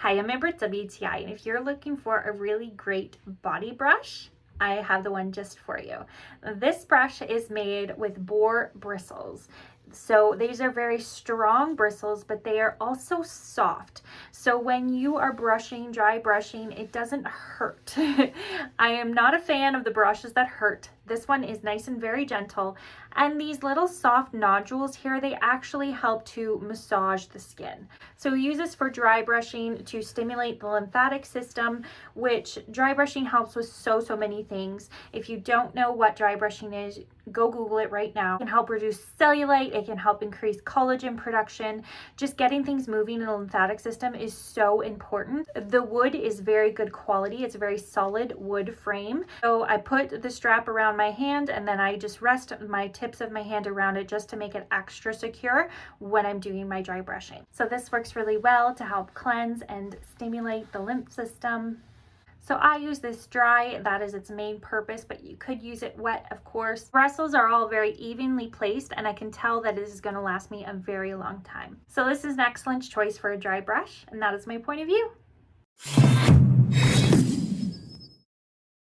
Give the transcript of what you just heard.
Hi, I'm Amber at WTI, and if you're looking for a really great body brush, I have the one just for you. This brush is made with boar bristles. So these are very strong bristles, but they are also soft. So when you are brushing, dry brushing, it doesn't hurt. I am not a fan of the brushes that hurt. This one is nice and very gentle. And these little soft nodules here, they actually help to massage the skin. So we use this for dry brushing to stimulate the lymphatic system, which dry brushing helps with so many things. If you don't know what dry brushing is, go Google it right now. It can help reduce cellulite. It can help increase collagen production. Just getting things moving in the lymphatic system is so important. The wood is very good quality. It's a very solid wood frame. So I put the strap around my hand and then I just rest my tips of my hand around it just to make it extra secure when I'm doing my dry brushing. So this works really well to help cleanse and stimulate the lymph system. So I use this dry, that is its main purpose, but you could use it wet, of course. Bristles are all very evenly placed, and I can tell that this is going to last me a very long time. So this is an excellent choice for a dry brush, and that is my point of view.